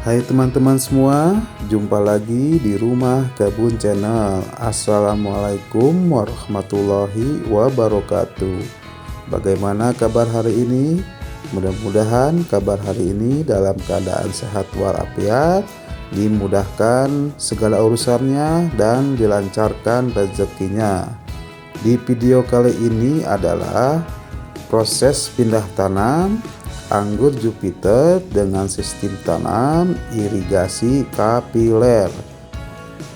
Hai teman-teman semua, jumpa lagi di Rumah Kebun Channel. Assalamualaikum warahmatullahi wabarakatuh. Bagaimana kabar hari ini? Mudah-mudahan kabar hari ini dalam keadaan sehat walafiat, dimudahkan segala urusannya dan dilancarkan rezekinya. Di video kali ini adalah proses pindah tanam anggur Jupiter dengan sistem tanam irigasi kapiler,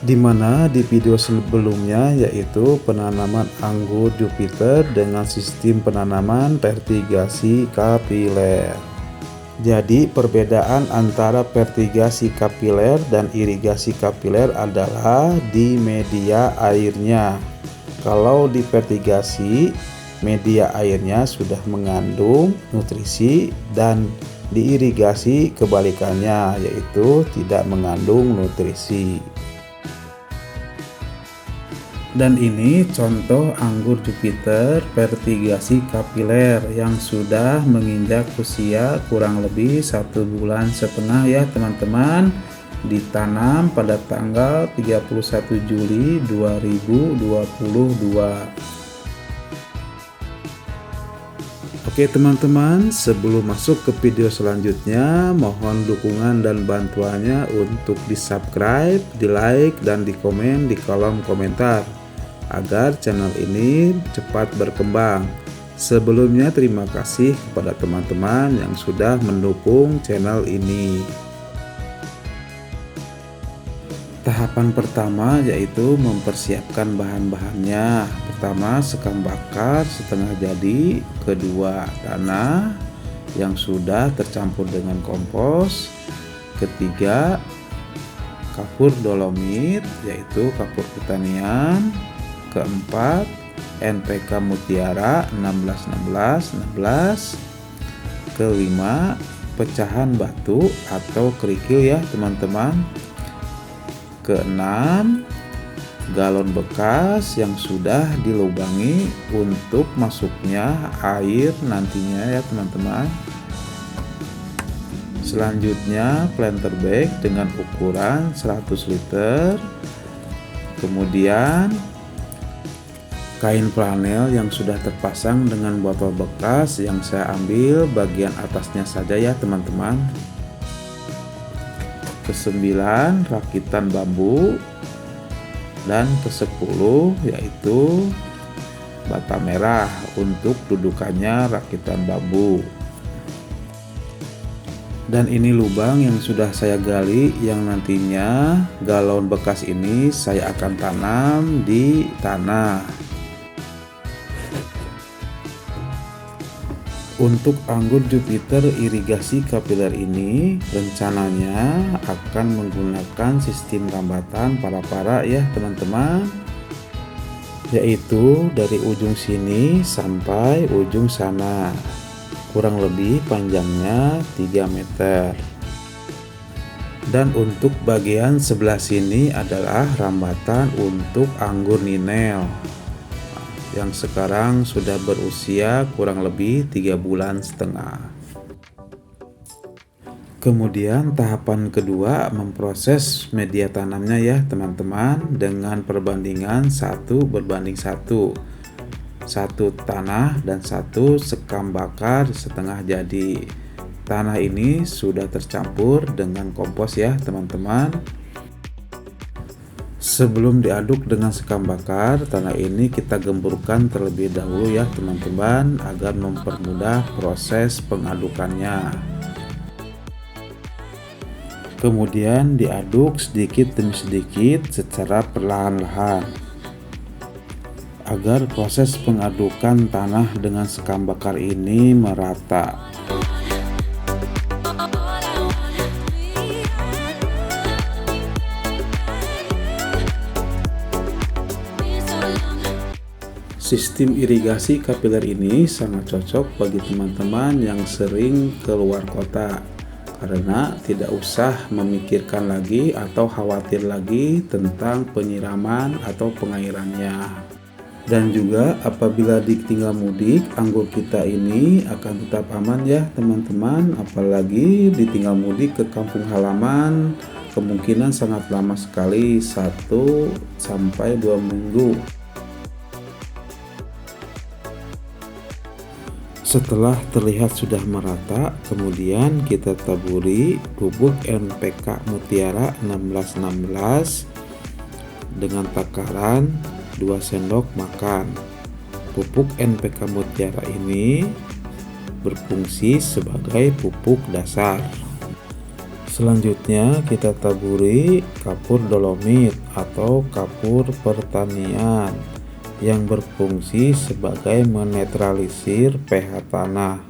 di mana di video sebelumnya yaitu penanaman anggur Jupiter dengan sistem penanaman vertigasi kapiler. Jadi perbedaan antara vertigasi kapiler dan irigasi kapiler adalah di media airnya. Kalau di vertigasi, media airnya sudah mengandung nutrisi, dan diirigasi kebalikannya, yaitu tidak mengandung nutrisi. Dan ini contoh anggur Jupiter vertigasi kapiler yang sudah menginjak usia kurang lebih 1,5 bulan ya teman-teman, ditanam pada tanggal 31 Juli 2022. Oke teman-teman, sebelum masuk ke video selanjutnya, mohon dukungan dan bantuannya untuk di subscribe, di like, dan di komen di kolom komentar agar channel ini cepat berkembang. Sebelumnya terima kasih kepada teman-teman yang sudah mendukung channel ini. Tahapan pertama yaitu mempersiapkan bahan-bahannya. Pertama, sekam bakar setengah jadi. Kedua, tanah yang sudah tercampur dengan kompos. Ketiga, kapur dolomit yaitu kapur pertanian. Keempat, NPK Mutiara 1616. Kelima, pecahan batu atau kerikil ya teman-teman. Keenam, galon bekas yang sudah dilubangi untuk masuknya air nantinya ya teman-teman. Selanjutnya planter bag dengan ukuran 100 liter. Kemudian kain flanel yang sudah terpasang dengan botol bekas yang saya ambil bagian atasnya saja ya teman-teman. Ke-9, rakitan bambu. Dan ke-10 yaitu bata merah untuk dudukannya rakitan bambu. Dan ini lubang yang sudah saya gali, yang nantinya galon bekas ini saya akan tanam di tanah. Untuk anggur Jupiter irigasi kapiler ini rencananya akan menggunakan sistem rambatan para ya teman-teman, yaitu dari ujung sini sampai ujung sana, kurang lebih panjangnya 3 meter. Dan untuk bagian sebelah sini adalah rambatan untuk anggur Ninel yang sekarang sudah berusia kurang lebih 3,5 bulan. Kemudian tahapan kedua memproses media tanamnya ya teman-teman dengan perbandingan 1:1, 1 tanah dan 1 sekam bakar setengah jadi. Tanah ini sudah tercampur dengan kompos ya teman-teman. Sebelum diaduk dengan sekam bakar, tanah ini kita gemburkan terlebih dahulu ya teman-teman agar mempermudah proses pengadukannya. Kemudian diaduk sedikit demi sedikit secara perlahan-lahan agar proses pengadukan tanah dengan sekam bakar ini merata. Sistem irigasi kapiler ini sangat cocok bagi teman-teman yang sering keluar kota, karena tidak usah memikirkan lagi atau khawatir lagi tentang penyiraman atau pengairannya. Dan juga apabila ditinggal mudik, anggur kita ini akan tetap aman ya teman-teman. Apalagi ditinggal mudik ke kampung halaman, kemungkinan sangat lama sekali, 1 sampai 2 minggu. Setelah terlihat sudah merata, kemudian kita taburi bubuk NPK Mutiara 1616 dengan takaran 2 sendok makan. Pupuk NPK Mutiara ini berfungsi sebagai pupuk dasar. Selanjutnya kita taburi kapur dolomit atau kapur pertanian yang berfungsi sebagai menetralisir pH tanah.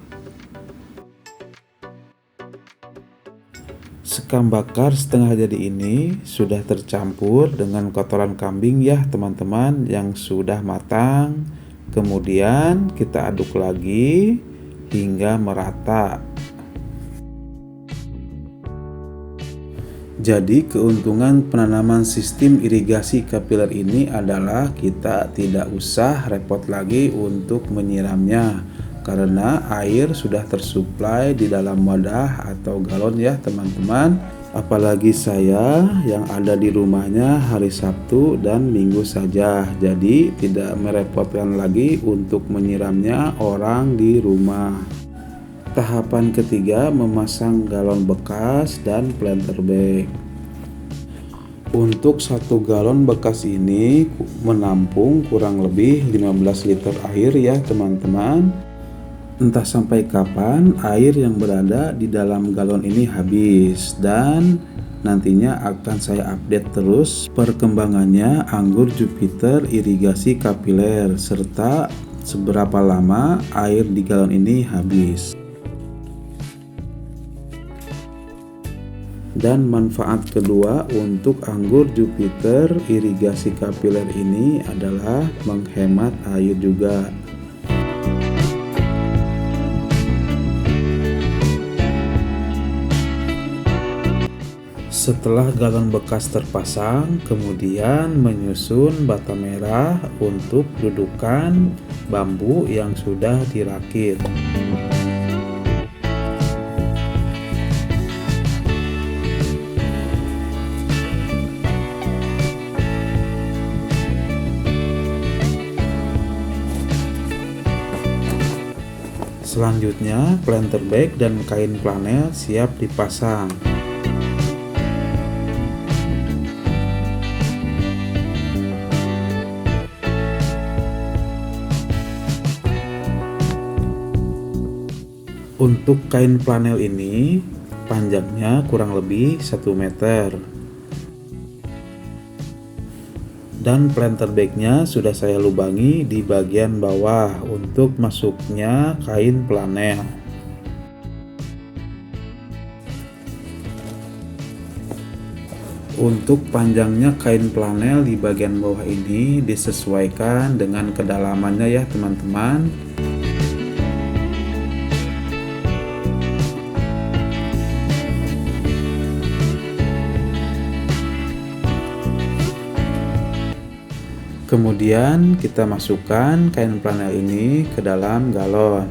Sekam bakar setengah jadi ini sudah tercampur dengan kotoran kambing ya teman-teman yang sudah matang. Kemudian kita aduk lagi hingga merata. Jadi keuntungan penanaman sistem irigasi kapiler ini adalah kita tidak usah repot lagi untuk menyiramnya karena air sudah tersuplai di dalam wadah atau galon ya teman-teman. Apalagi saya yang ada di rumahnya hari Sabtu dan Minggu saja, jadi tidak merepotkan lagi untuk menyiramnya orang di rumah. Tahapan ketiga, memasang galon bekas dan planter bag. Untuk 1 galon bekas ini menampung kurang lebih 15 liter air ya teman-teman. Entah sampai kapan air yang berada di dalam galon ini habis, dan nantinya akan saya update terus perkembangannya anggur Jupiter irigasi kapiler serta seberapa lama air di galon ini habis. Dan manfaat kedua untuk anggur Jupiter irigasi kapiler ini adalah menghemat air juga. Setelah galon bekas terpasang, kemudian menyusun bata merah untuk dudukan bambu yang sudah dirakit. Selanjutnya, planter bag dan kain flanel siap dipasang. Untuk kain flanel ini panjangnya kurang lebih 1 meter. Dan planter bagnya sudah saya lubangi di bagian bawah untuk masuknya kain flanel. Untuk panjangnya kain flanel di bagian bawah ini disesuaikan dengan kedalamannya ya teman-teman. Kemudian kita masukkan kain flanel ini ke dalam galon.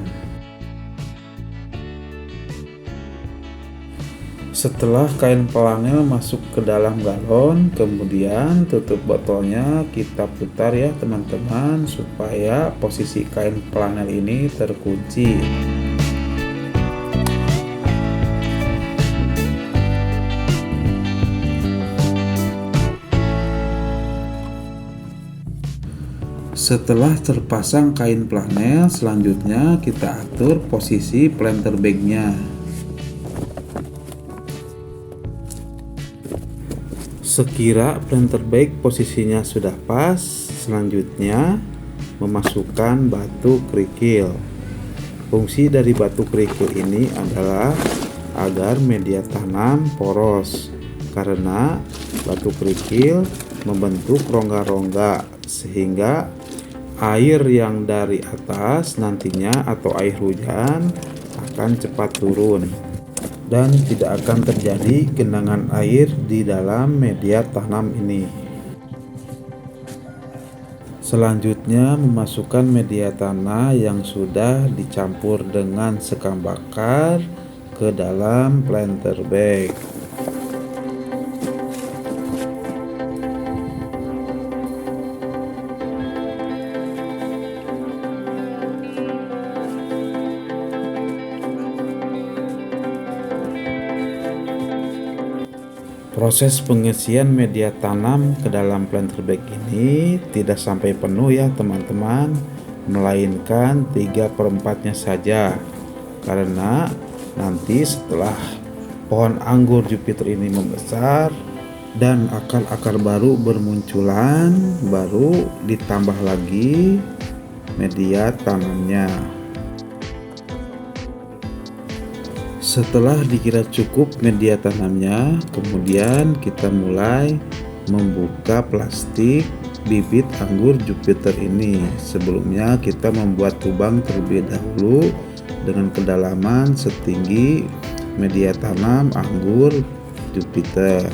Setelah kain flanel masuk ke dalam galon, kemudian tutup botolnya kita putar ya teman-teman supaya posisi kain flanel ini terkunci. Setelah terpasang kain flanel, selanjutnya kita atur posisi planter bagnya. Sekira planter bag posisinya sudah pas, selanjutnya memasukkan batu kerikil. Fungsi dari batu kerikil ini adalah agar media tanam poros, karena batu kerikil membentuk rongga-rongga sehingga air yang dari atas nantinya atau air hujan akan cepat turun dan tidak akan terjadi genangan air di dalam media tanam ini. Selanjutnya memasukkan media tanah yang sudah dicampur dengan sekam bakar ke dalam planter bag. Proses pengisian media tanam ke dalam planter bag ini tidak sampai penuh ya teman-teman, melainkan 3/4-nya saja, karena nanti setelah pohon anggur Jupiter ini membesar dan akar-akar baru bermunculan, baru ditambah lagi media tanamnya. Setelah dikira cukup media tanamnya, kemudian kita mulai membuka plastik bibit anggur Jupiter ini. Sebelumnya kita membuat lubang terlebih dahulu dengan kedalaman setinggi media tanam anggur Jupiter.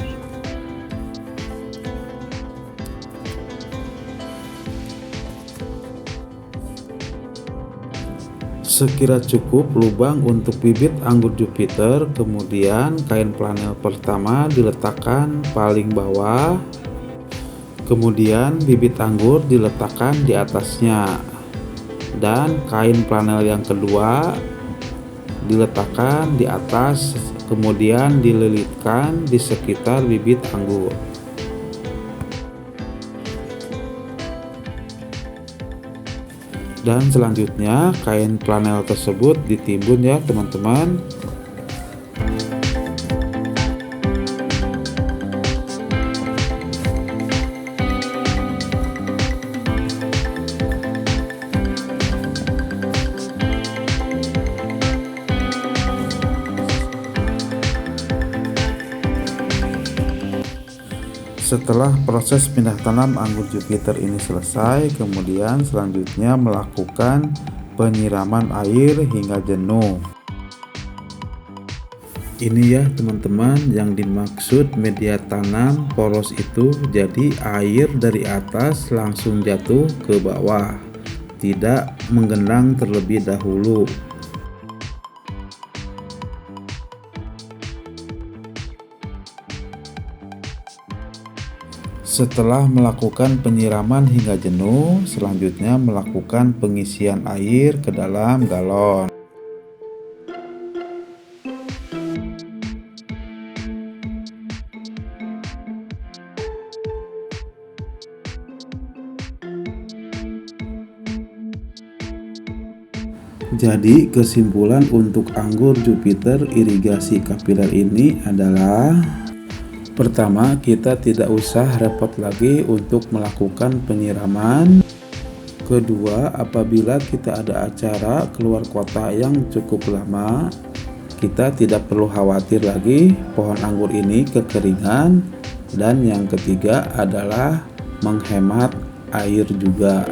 Sekira cukup lubang untuk bibit anggur Jupiter, kemudian kain flanel pertama diletakkan paling bawah, kemudian bibit anggur diletakkan di atasnya, dan kain flanel yang kedua diletakkan di atas, kemudian dililitkan di sekitar bibit anggur. Dan selanjutnya kain flanel tersebut ditimbun ya teman-teman. Setelah proses pindah tanam anggur Jupiter ini selesai, kemudian selanjutnya melakukan penyiraman air hingga jenuh. Ini ya teman-teman yang dimaksud media tanam poros itu, jadi air dari atas langsung jatuh ke bawah, tidak menggenang terlebih dahulu. Setelah melakukan penyiraman hingga jenuh, selanjutnya melakukan pengisian air ke dalam galon. Jadi kesimpulan untuk anggur Jupiter irigasi kapiler ini adalah: pertama, kita tidak usah repot lagi untuk melakukan penyiraman. Kedua, apabila kita ada acara keluar kota yang cukup lama, kita tidak perlu khawatir lagi pohon anggur ini kekeringan. Dan yang ketiga adalah menghemat air juga.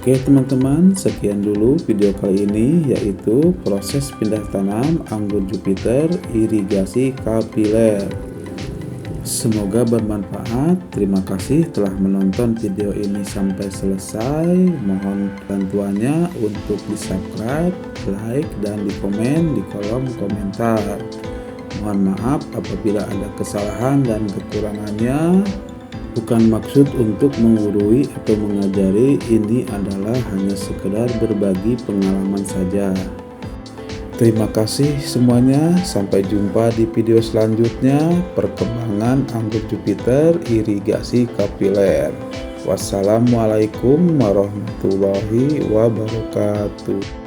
Oke teman-teman, sekian dulu video kali ini, yaitu proses pindah tanam anggur Jupiter irigasi kapiler. Semoga bermanfaat. Terima kasih telah menonton video ini sampai selesai. Mohon bantuannya untuk di subscribe, like, dan di komen di kolom komentar. Mohon maaf apabila ada kesalahan dan kekurangannya. Bukan maksud untuk menggurui atau mengajari, ini adalah hanya sekedar berbagi pengalaman saja. Terima kasih semuanya, sampai jumpa di video selanjutnya, perkembangan anggur Jupiter irigasi kapiler. Wassalamualaikum warahmatullahi wabarakatuh.